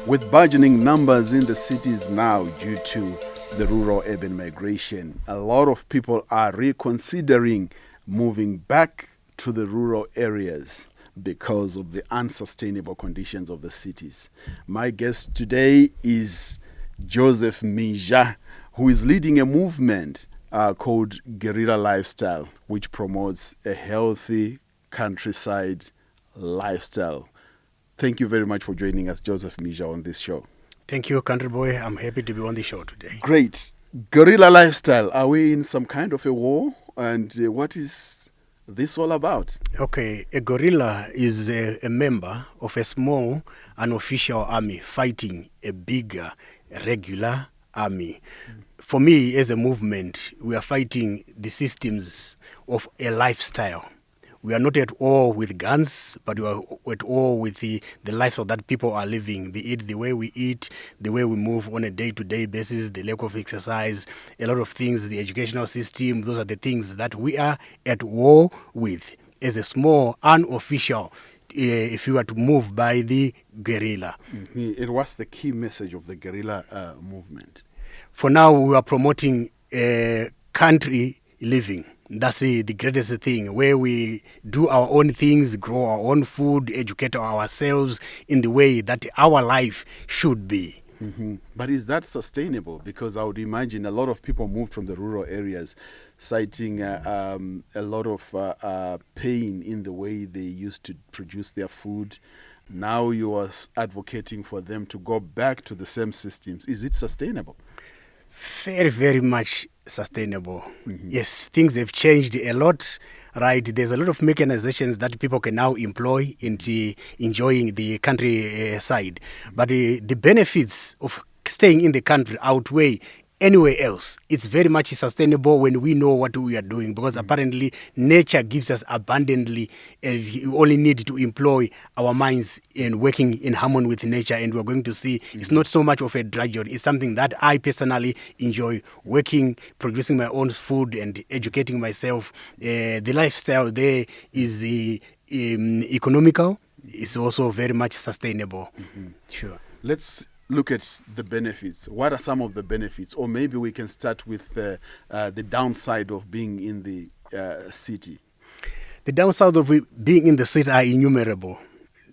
With burgeoning numbers in the cities now due to the rural-urban migration, a lot of people are reconsidering moving back to the rural areas because of the unsustainable conditions of the cities. My guest today is Joseph Mija, who is leading a movement called Guerrilla Lifestyle, which promotes a healthy countryside lifestyle. Thank you very much for joining us, Joseph Mija, on this show. Thank you, country boy. I'm happy to be on the show today. Great. Guerrilla Lifestyle, are we in some kind of a war? And what is this all about? Okay, a guerrilla is a member of a small unofficial army fighting a bigger regular army. For me, as a movement, we are fighting the systems of a lifestyle. We are not at war with guns, but we are at war with the lifestyle that people are living, be it the way we eat, the way we move on a day-to-day basis, the lack of exercise, a lot of things, the educational system. Those are the things that we are at war with as a small, unofficial, if you were to move by the guerrilla. Mm-hmm. It was the key message of the guerrilla movement. For now, we are promoting country living. That's the greatest thing, where we do our own things, grow our own food, educate ourselves in the way that our life should be. Mm-hmm. But is that sustainable? Because I would imagine a lot of people moved from the rural areas citing a lot of pain in the way they used to produce their food. Now you are advocating for them to go back to the same systems. Is it sustainable? Very, very much sustainable. Mm-hmm. Yes, things have changed a lot, right? There's a lot of mechanizations that people can now employ into enjoying the countryside. But the benefits of staying in the country outweigh anywhere else. It's very much sustainable when we know what we are doing, because apparently nature gives us abundantly, and we only need to employ our minds in working in harmony with nature, and we're going to see it's not so much of a drudgery. It's something that I personally enjoy, working, producing my own food and educating myself. The lifestyle there is economical. It's also very much sustainable. Mm-hmm. Sure. Let's look at the benefits. What are some of the benefits? Or maybe we can start with the downside of being in the city. The downsides of being in the city are innumerable.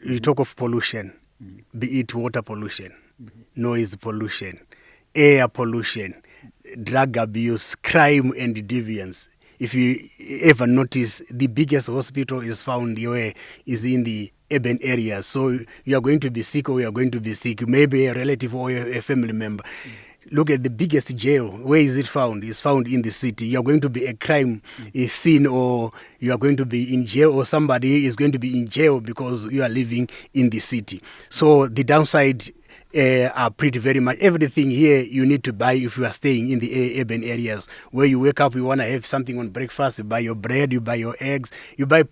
You talk of pollution, be it water pollution, noise pollution, air pollution, drug abuse, crime and deviance. If you ever notice, the biggest hospital is found here is in the urban areas. So you are going to be sick, or you are going to be sick, maybe a relative or a family member. Look at the biggest jail. Where is it found? It's found in the city. You are going to be a crime scene, or you are going to be in jail, or somebody is going to be in jail because you are living in the city. So the downside are pretty very much everything here you need to buy if you are staying in the urban areas. Where you wake up, you want to have something on breakfast, you buy your bread, you buy your eggs, you buy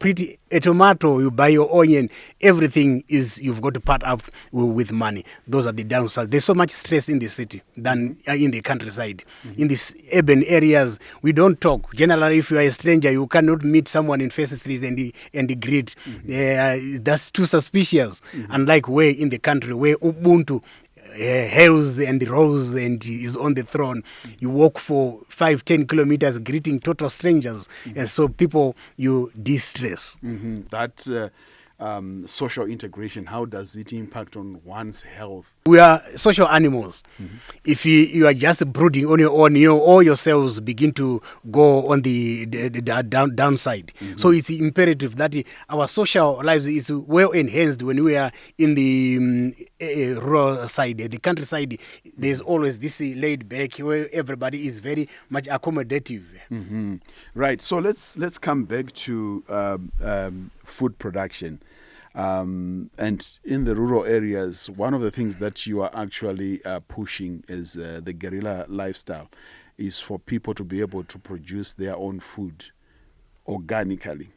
a tomato, you buy your onion. Everything is, you've got to part up with money. Those are the downsides. There's so much stress in the city than in the countryside. Mm-hmm. In these urban areas, we don't talk. Generally, if you are a stranger, you cannot meet someone in First Street and greet. Mm-hmm. That's too suspicious. Mm-hmm. Unlike where in the country, where Ubuntu hails and rose and is on the throne. You walk for 5-10 kilometers greeting total strangers. And so people, you de-stress. Mm-hmm. That social integration, how does it impact on one's health? We are social animals. Mm-hmm. If you are just brooding on your own, all your cells begin to go on the downside. Mm-hmm. So it's imperative that our social lives is well enhanced when we are in the rural side. The countryside, there's always this laid back where everybody is very much accommodative. Mm-hmm. Right. So let's come back to food production. And in the rural areas, one of the things that you are actually pushing is the guerrilla lifestyle, is for people to be able to produce their own food organically.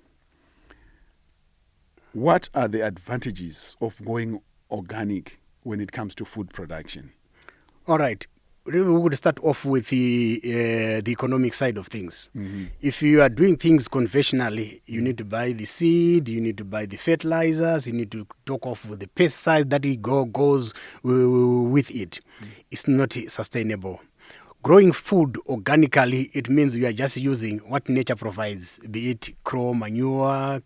What are the advantages of going organic when it comes to food production? All right. we would start off with the economic side of things. If you are doing things conventionally, you need to buy the seed, you need to buy the fertilizers, you need to talk off with the pesticide that goes with it. It's not sustainable. Growing food organically, it means we are just using what nature provides, be it crow manure,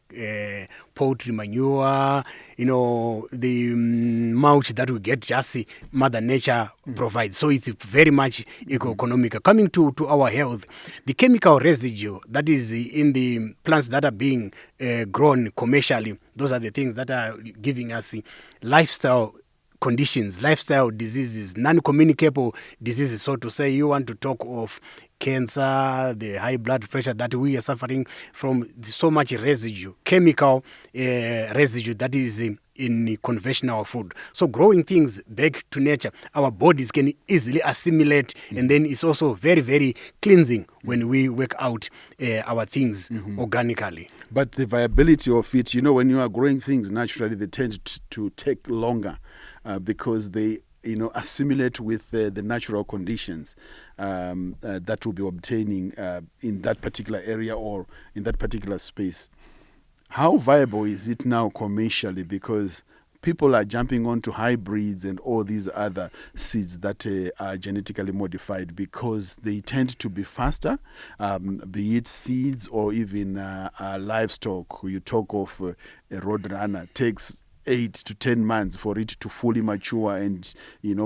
poultry manure, the mulch that we get, just Mother Nature provides. So it's very much economical. Coming to our health, the chemical residue that is in the plants that are being grown commercially, those are the things that are giving us lifestyle conditions, lifestyle diseases, non-communicable diseases. So to say, you want to talk of cancer, the high blood pressure that we are suffering from, so much residue, chemical residue that is in conventional food. So growing things back to nature, our bodies can easily assimilate, and then it's also very, very cleansing when we work out our things organically. But the viability of it, when you are growing things naturally, they tend to take longer because they assimilate with the natural conditions that will be obtaining in that particular area or in that particular space. How viable is it now commercially? Because people are jumping onto hybrids and all these other seeds that are genetically modified because they tend to be faster, be it seeds or even livestock. You talk of a roadrunner, takes 8 to 10 months for it to fully mature and,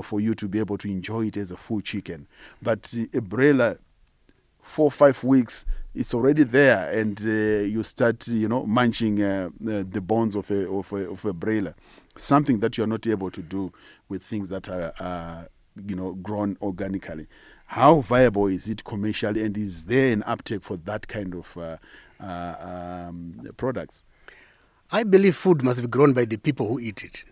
for you to be able to enjoy it as a full chicken. But a broiler, 4 or 5 weeks, it's already there, and you start, munching the bones of a broiler. Something that you're not able to do with things that are grown organically. How viable is it commercially, and is there an uptake for that kind of products? I believe food must be grown by the people who eat it.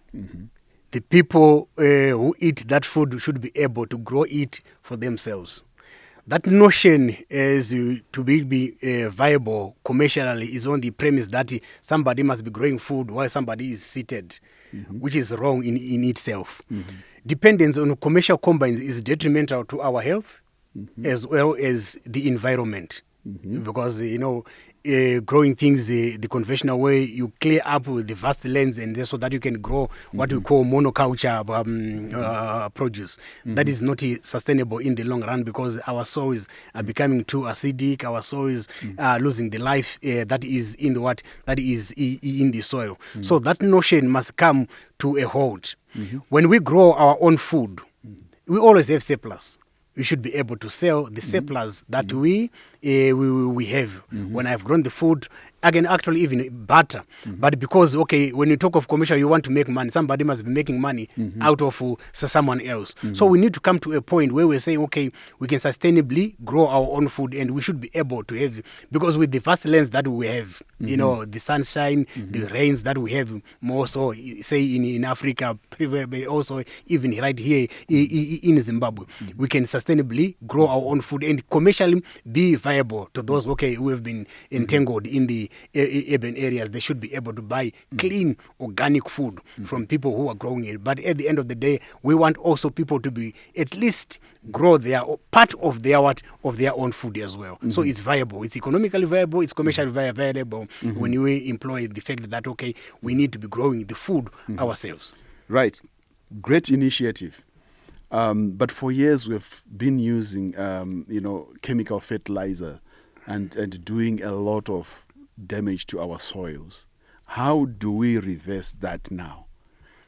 The people who eat that food should be able to grow it for themselves. That notion is to be viable commercially is on the premise that somebody must be growing food while somebody is seated, which is wrong in itself. Dependence on commercial combines is detrimental to our health as well as the environment. Because, growing things the conventional way, you clear up with the vast lands and so that you can grow what we call monoculture produce. That is not sustainable in the long run because our soils are becoming too acidic, our soils are losing the life that is in the soil. So that notion must come to a halt. When we grow our own food, we always have surplus. We should be able to sell the surplus that we have. When I've grown the food, I can actually even barter. But because, when you talk of commercial, you want to make money. Somebody must be making money out of someone else. So we need to come to a point where we're saying, we can sustainably grow our own food, and we should be able to have, because with the vast lands that we have, the sunshine, the rains that we have, more so, say in Africa, but also even right here in Zimbabwe, we can sustainably grow our own food and commercially be viable to those who have been entangled in the urban areas. They should be able to buy clean organic food from people who are growing it. But at the end of the day, we want also people to be at least grow their part of their own food as well. So it's viable, it's economically viable, it's commercially viable when we employ the fact that we need to be growing the food ourselves. Right, great initiative. But for years we've been using chemical fertilizer and doing a lot of damage to our soils. How do we reverse that now?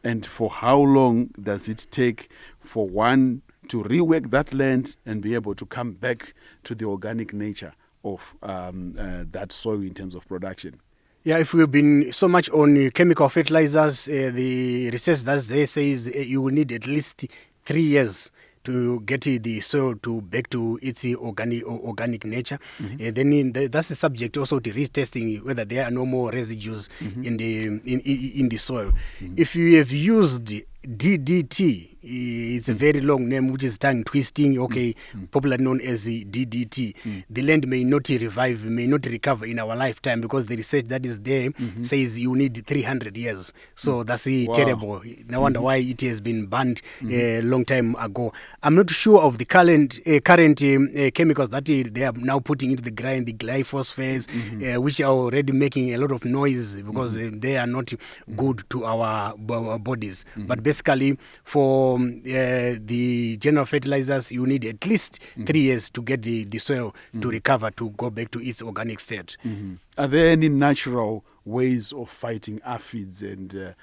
And for how long does it take for one to rework that land and be able to come back to the organic nature of that soil in terms of production? Yeah, if we've been so much on chemical fertilizers, the research that they says you will need at least 3 years to get the soil back to its organic nature. And then that's the subject also to retesting whether there are no more residues in the soil. If you have used DDT. It's a very long name, which is tongue twisting. Okay, popularly known as the DDT. The land may not revive, may not recover in our lifetime because the research that is there says you need 300 years. So that's terrible. No wonder why it has been banned a long time ago. I'm not sure of the current chemicals that they are now putting into the ground, the glyphosates, which are already making a lot of noise because they are not good to our bodies. But basically, for the general fertilizers, you need at least 3 years to get the soil to recover, to go back to its organic state. Are there any natural ways of fighting aphids and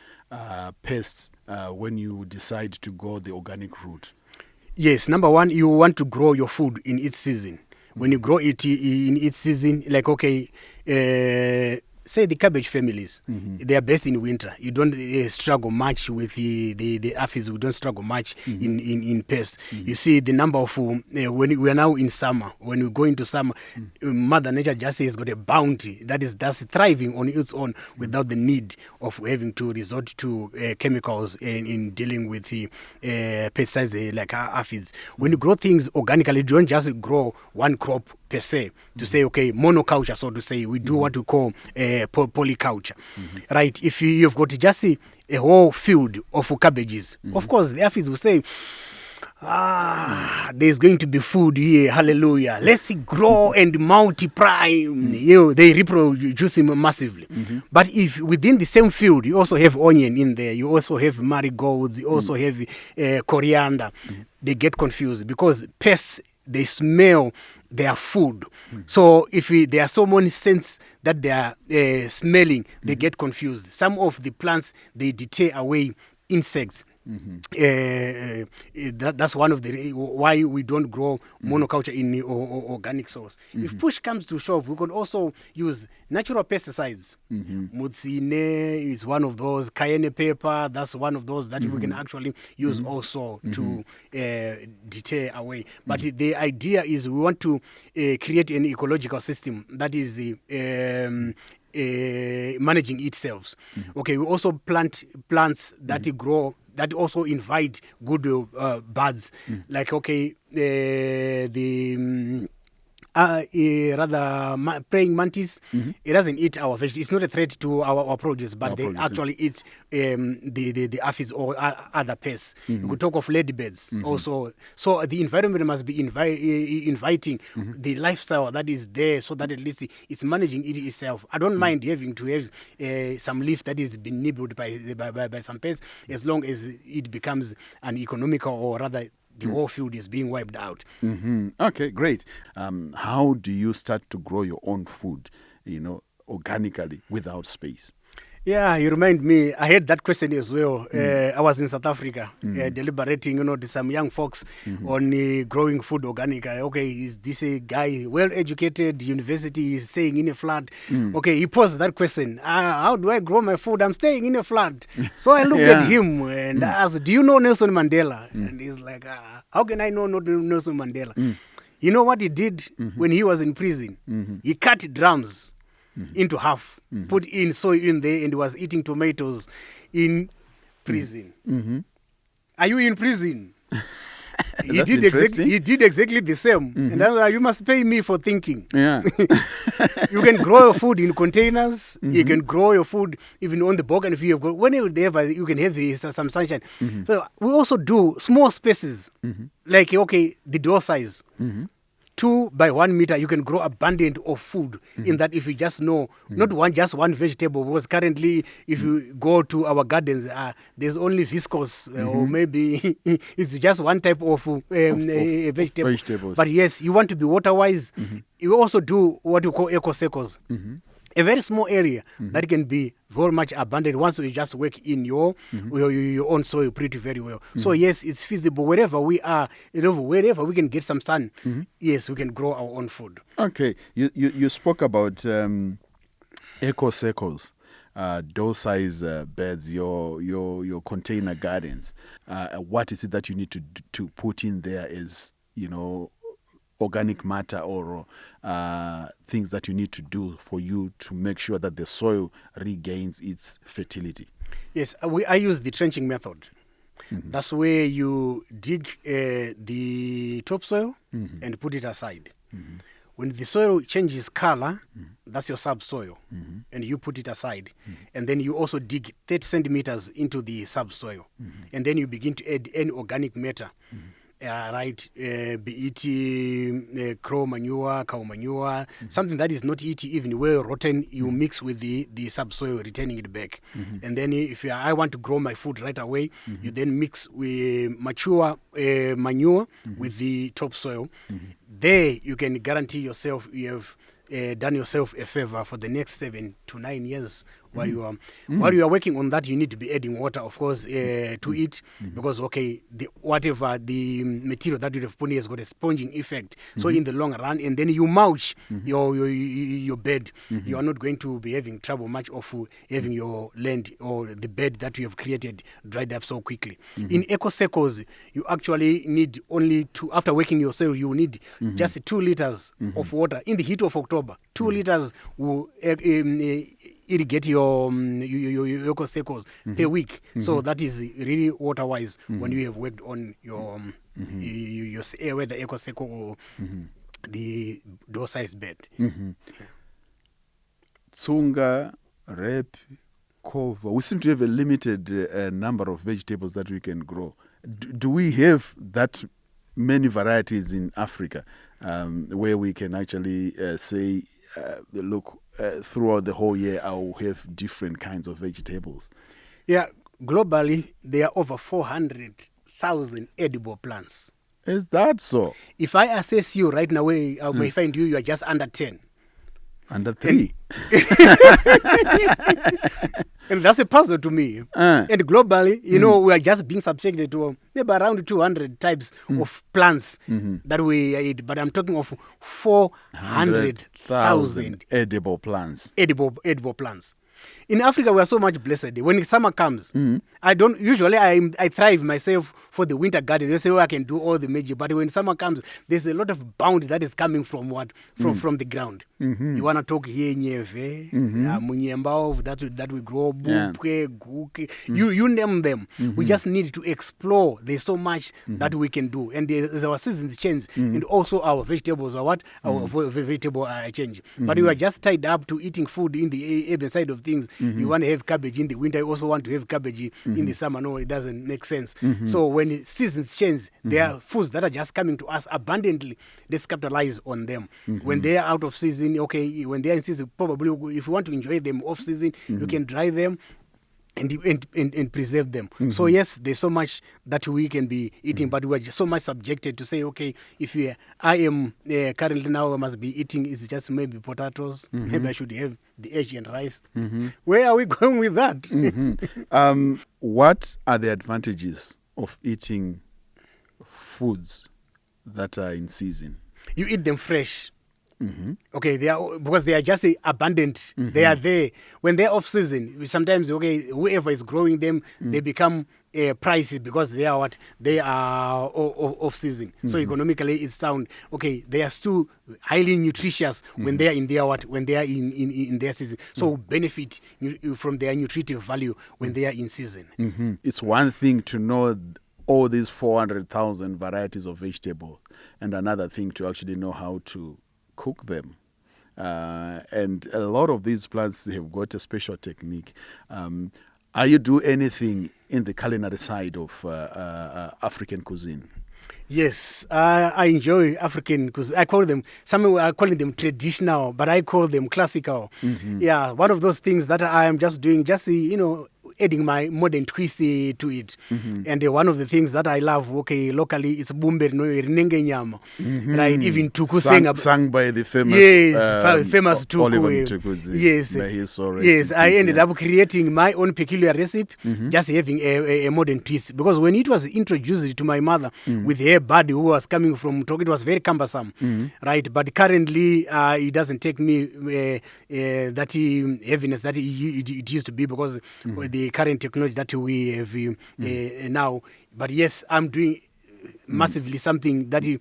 pests when you decide to go the organic route? Yes, number one, you want to grow your food in its season. When you grow it in its season, like, okay, say the cabbage families, they are best in winter. You don't struggle much with the aphids. We don't struggle much in pests. You see the number of, when we are now in summer, when we go into summer, Mother Nature just has got a bounty that's thriving on its own without the need of having to resort to chemicals in dealing with the pesticides like aphids. When you grow things organically, you don't just grow one crop per se to say, okay, monoculture, so to say. We do what we call polyculture, right? If you've got just a whole field of cabbages, of course, the aphids will say, there's going to be food here, hallelujah. Let's grow and multiply. They reproduce massively. But if within the same field, you also have onion in there, you also have marigolds, you also have coriander, they get confused because pests, they smell their food. So if there are so many scents that they are smelling, they get confused. Some of the plants, they deter away insects. That's one of the why we don't grow monoculture in organic soils. If push comes to shove, we can also use natural pesticides. Mutsine is one of those. Cayenne pepper, that's one of those that we can actually use also to deter away. But the idea is we want to create an ecological system that is managing itself. Okay, we also plant plants that grow, that also invite good birds, like, okay, the praying mantis, it doesn't eat our vegetables. It's not a threat to our produce, but they actually eat the aphids or other pests. We could talk of ladybirds also. So the environment must be inviting the lifestyle that is there, so that at least it's managing it itself. I don't mind having to have some leaf that is been nibbled by some pests, as long as it becomes an economical, or rather the whole field is being wiped out. Okay, great. How do you start to grow your own food, organically without space? Yeah, you remind me. I had that question as well. I was in South Africa deliberating, to some young folks on growing food organic. Okay, is this a guy well-educated, university, is staying in a flat? Okay, he posed that question. How do I grow my food? I'm staying in a flat. So I looked at him and I asked, do you know Nelson Mandela? And he's like, how can I know not Nelson Mandela? You know what he did when he was in prison? He cut drums into half, put in soil in there, and was eating tomatoes in prison. Are you in prison? He did exactly the same. And you must pay me for thinking. Yeah. You can grow your food in containers. You can grow your food even on the bougainvillea. Whenever you can have some sunshine. So we also do small spaces, like, okay, the door size. 2 by 1 meter, you can grow abundant of food in that. If you just know, not just one vegetable, because currently if you go to our gardens, there's only viscose or maybe it's just one type of vegetables. But yes, you want to be water wise. You also do what you call eco circles. A very small area that can be very much abundant once you just work in your own soil pretty very well. So yes, it's feasible wherever we are, wherever we can get some sun. Yes, we can grow our own food. Okay, you spoke about eco circles, door size beds, your container gardens. What is it that you need to put in there as organic matter or things that you need to do for you to make sure that the soil regains its fertility? Yes, I use the trenching method. That's where you dig the topsoil and put it aside. When the soil changes color, that's your subsoil, and you put it aside. And then you also dig 30 centimeters into the subsoil. And then you begin to add any organic matter. Be it crow manure, cow manure, something that is not eaten, even well rotten, you mix with the subsoil, returning it back. And then if I want to grow my food right away, you then mix with mature manure with the topsoil. There you can guarantee yourself you have done yourself a favor for the next 7 to 9 years. While you are working on that, you need to be adding water, of course, to it, because whatever the material that you have put in has got a sponging effect. So in the long run, and then you mulch your bed, you are not going to be having trouble much of having your land or the bed that you have created dried up so quickly. In eco circles, you actually need only after working your soil, you need just 2 liters of water in the heat of October. 2 liters will irrigate your eco circles per week. So that is really water wise when you have worked on your whether eco circle or the door size bed. Tsunga, rep, cover. We seem to have a limited number of vegetables that we can grow. Do we have that many varieties in Africa where we can actually say, look, throughout the whole year, I'll have different kinds of vegetables? Yeah, globally, there are over 400,000 edible plants. Is that so? If I assess you right now, I may find you are just under 10. Under 3. And that's a puzzle to me. And globally, we are just being subjected to maybe around 200 types of plants that we eat. But I'm talking of 400,000 edible plants. Edible plants. In Africa, we are so much blessed. When summer comes, I thrive myself for the winter garden. They say, I can do all the magic. But when summer comes, there's a lot of bounty that is coming from from the ground. You want to talk here, munyemba that we grow, bupwe, guke, you name them. We just need to explore. There's so much that we can do. And as our seasons change, and also our vegetables are our vegetable are change. But we are just tied up to eating food in the urban side of things. You want to have cabbage in the winter, you also want to have cabbage in the summer. No, it doesn't make sense. So when seasons change, there are foods that are just coming to us abundantly. Let's capitalize on them. When they are out of season, okay, when they are in season, probably if you want to enjoy them off season, you can dry them and preserve them. So yes, there's so much that we can be eating, but we're just so much subjected to say, okay, if I am currently now I must be eating is just maybe potatoes, maybe I should have the Asian rice. Where are we going with that? What are the advantages of eating foods that are in season? You eat them fresh. Okay, because they are just abundant. They are there. When they're off season, sometimes whoever is growing them, they become pricey because they are off season. So economically, it's sound. Okay, they are still highly nutritious when they are in their season. So benefit from their nutritive value when they are in season. It's one thing to know all these 400,000 varieties of vegetable, and another thing to actually know how to cook them. And a lot of these plants have got a special technique. Are you do anything in the culinary side of African cuisine? Yes, I enjoy African cuisine. I call them, some are calling them traditional, but I call them classical. Yeah, one of those things that I am just doing, adding my modern twist to it. And one of the things that I love, locally, is bumbe no rinenge nyama. Right, even tuku sung by the famous famous tuku. Oliver Mtukudzi. Yes, I ended up creating my own peculiar recipe, just having a modern twist. Because when it was introduced to my mother with her body who was coming from Togo, it was very cumbersome, right? But currently, it doesn't take me that heaviness that it used to be, because the current technology that we have now. But yes, I'm doing massively something that we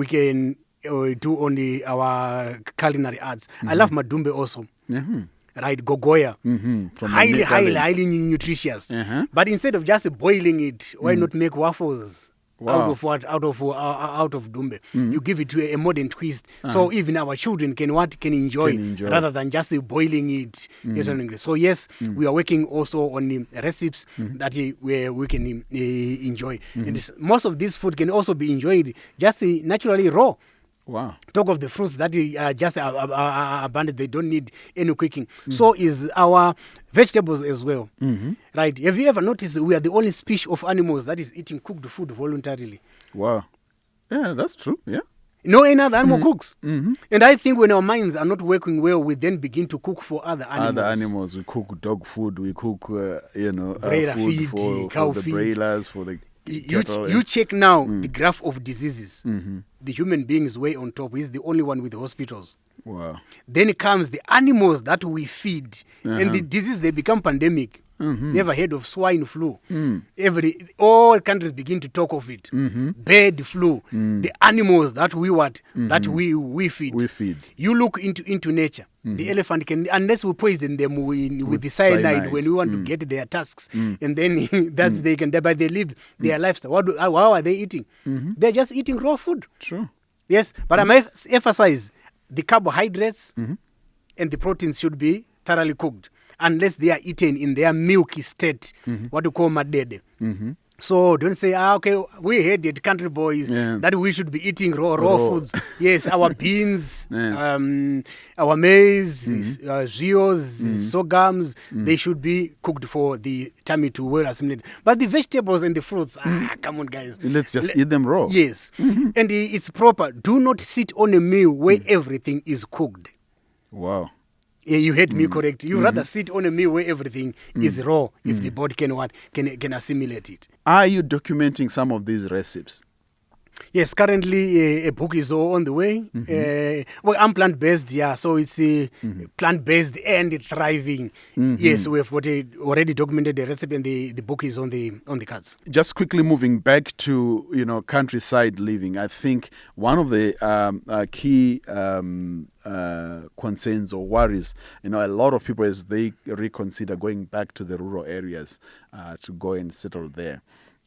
can do on our culinary arts. I love madumbe also. right, gogoya. From Highly, the highly, garden. highly nutritious. Uh-huh. But instead of just boiling it, why not make waffles? Out Wow. of what? Out of dumbe. You give it to a modern twist, so even our children can enjoy, Can enjoy. rather than just boiling it. Yes, in English. So yes, we are working also on recipes that we can enjoy, and most of this food can also be enjoyed just naturally raw. Wow. Talk of the fruits that are just abundant, they don't need any cooking. So is our vegetables as well. Right? Have you ever noticed we are the only species of animals that is eating cooked food voluntarily? Wow. Yeah, that's true. Yeah. No any other animal cooks. And I think when our minds are not working well, we then begin to cook for other animals. Other animals, we cook dog food, we cook, Broiler food feed, for cow the feed. broilers, for the cattle. You check now the graph of diseases. The human being is way on top. He's the only one with the hospitals. Wow. Then comes the animals that we feed, and the disease, they become pandemic. Never heard of swine flu. All countries begin to talk of it. Bird flu. The animals that we feed. We feed. You look into nature. The elephant can, unless we poison them with the cyanide when we want to get their tusks, and then they can die. But they live their lifestyle. How are they eating? They're just eating raw food. True. Yes, but I might emphasize the carbohydrates and the proteins should be thoroughly cooked, unless they are eaten in their milky state, what we call madede. So don't say, okay, we heard it, country boys, that we should be eating raw foods. Yes, our beans, our maize, rios, sorghums, they should be cooked for the tummy to well assimilate. But the vegetables and the fruits, come on, guys. Let's just eat them raw. Yes, and it's proper. Do not sit on a meal where everything is cooked. Wow. Yeah, you heard me correct. You rather sit on a meal where everything is raw, if the body can assimilate it. Are you documenting some of these recipes? Yes, currently a book is on the way. Well, I'm plant-based, so it's plant-based and thriving. Yes, we have already documented the recipe, and the book is on the cards. Just quickly moving back to countryside living, I think one of the key concerns or worries, a lot of people as they reconsider going back to the rural areas to go and settle there.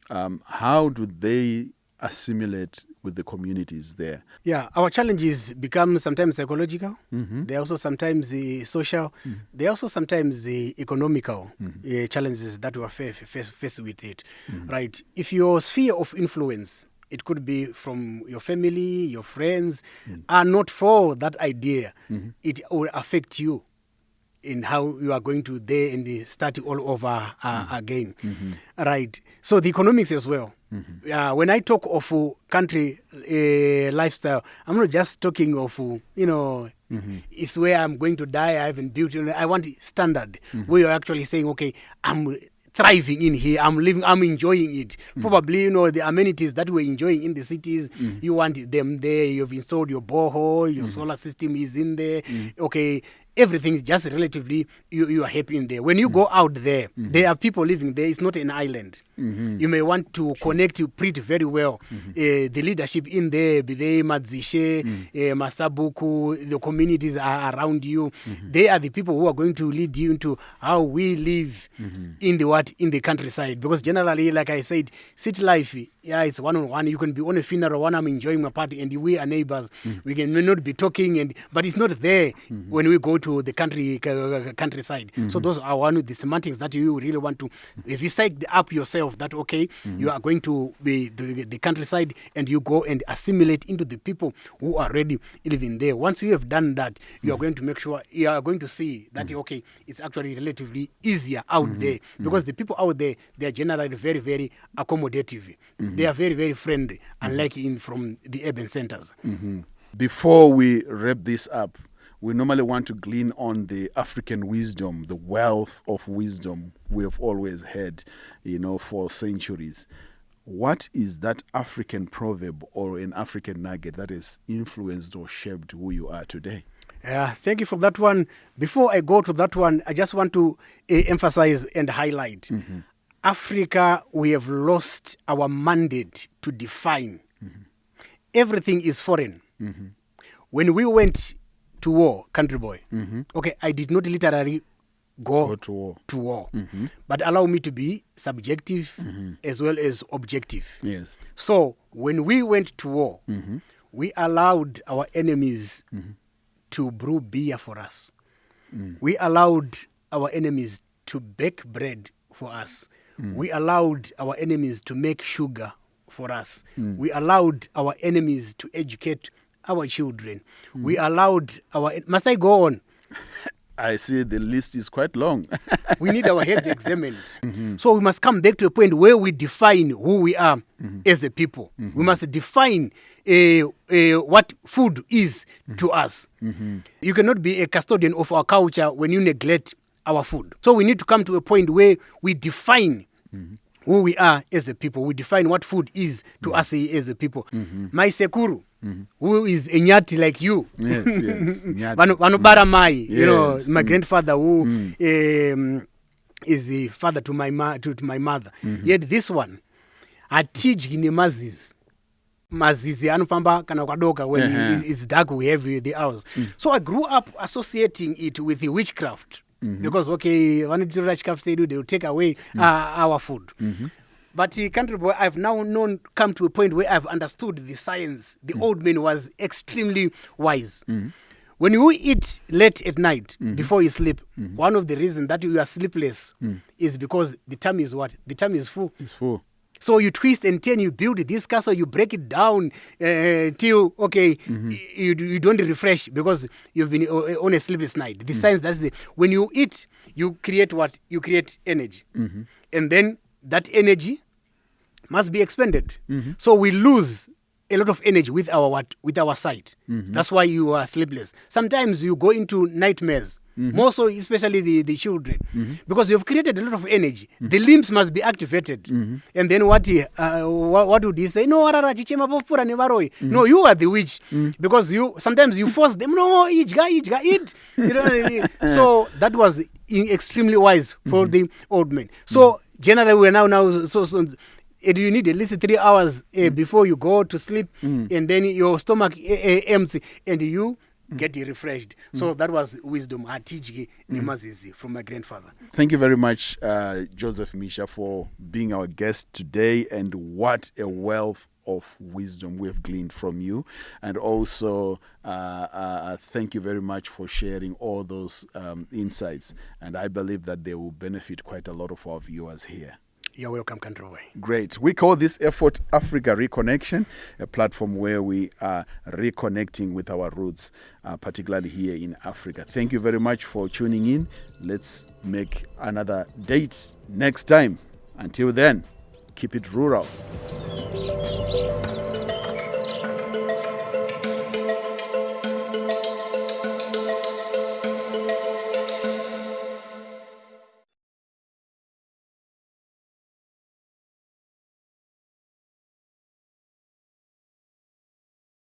How do they assimilate with the communities there? Yeah, our challenges become sometimes psychological. They're also sometimes social. They're also sometimes economical challenges that we are faced with it. Right? If your sphere of influence, it could be from your family, your friends, are not for that idea, it will affect you in how you are going to there and start all over again. Right. So the economics as well. When I talk of country lifestyle, I'm not just talking of, it's where I'm going to die, I haven't built, I want standard, where you're actually saying, okay, I'm thriving in here, I'm living, I'm enjoying it. Probably, the amenities that we're enjoying in the cities, you want them there, you've installed your borehole, your solar system is in there, okay, everything is just relatively, you are happy in there. When you go out there, there are people living there, it's not an island. You may want to connect pretty very well. The leadership in there, Bide, Madzishe, Masabuku, the communities are around you. They are the people who are going to lead you into how we live in the countryside. Because generally, like I said, city life, it's one-on-one. You can be on a funeral, one I'm enjoying my party, and we are neighbors. We may not be talking, but it's not there when we go to the countryside. So those are one of the semantics that you really want to, if you psych up yourself that, okay, you are going to be the countryside, and you go and assimilate into the people who are already living there. Once you have done that, you are going to make sure, you are going to see that, okay, it's actually relatively easier out there, because the people out there, they are generally very, very accommodative. They are very, very friendly, unlike from the urban centers. Before we wrap this up, we normally want to glean on the African wisdom, the wealth of wisdom we have always had, for centuries. What is that African proverb or an African nugget that has influenced or shaped who you are today? Thank you for that one. Before I go to that one, I just want to emphasize and highlight. Africa, we have lost our mandate to define. Everything is foreign. When we went to war, country boy. Mm-hmm. Okay, I did not literally go to war. Mm-hmm. But allow me to be subjective as well as objective. Yes. So when we went to war, we allowed our enemies to brew beer for us. We allowed our enemies to bake bread for us. We allowed our enemies to make sugar for us. We allowed our enemies to educate our children. We allowed our... Must I go on? I see the list is quite long. We need our heads examined. So we must come back to a point where we define who we are as a people. We must define what food is to us. You cannot be a custodian of our culture when you neglect our food. So we need to come to a point where we define who we are as a people. We define what food is to us as a people. My sekuru, who is a nyati like you. Yes, yes. Vanobara mai, you know, Yes. my grandfather who is the father to my mother. Yet this one, I teach in mazis. Mazizi anofamba kana kwadoka when it's dark we have the hours. So I grew up associating it with the witchcraft. Because when you do witchcraft they will take away our food. But country boy, I've now come to a point where I've understood the science. The old man was extremely wise. When you eat late at night before you sleep, one of the reasons that you are sleepless is because the tummy is what? The tummy is full. It's full. So you twist and turn, you build this castle, you break it down till, you don't refresh because you've been on a sleepless night. The science, that's it. When you eat, you create what? You create energy. And then that energy must be expended. So we lose a lot of energy with our what? With our sight. That's why you are sleepless. Sometimes you go into nightmares. More so, especially the children, because you've created a lot of energy. The limbs must be activated, and then what would he say? No, no, you are the witch, because sometimes you force them. No, each guy, eat. You know what I mean? So that was extremely wise for the old men. So generally, we're now so. You need at least 3 hours before you go to sleep, and then your stomach empty, and you get refreshed. So that was wisdom Atiji Nemazizi from my grandfather. Thank you very much, Joseph Misha, for being our guest today, and what a wealth of wisdom we've gleaned from you. And also thank you very much for sharing all those insights, and I believe that they will benefit quite a lot of our viewers here. You're welcome, country boy. Great. We call this effort Africa Re-Konexion, a platform where we are reconnecting with our roots, particularly here in Africa. Thank you very much for tuning in. Let's make another date next time. Until then, keep it rural.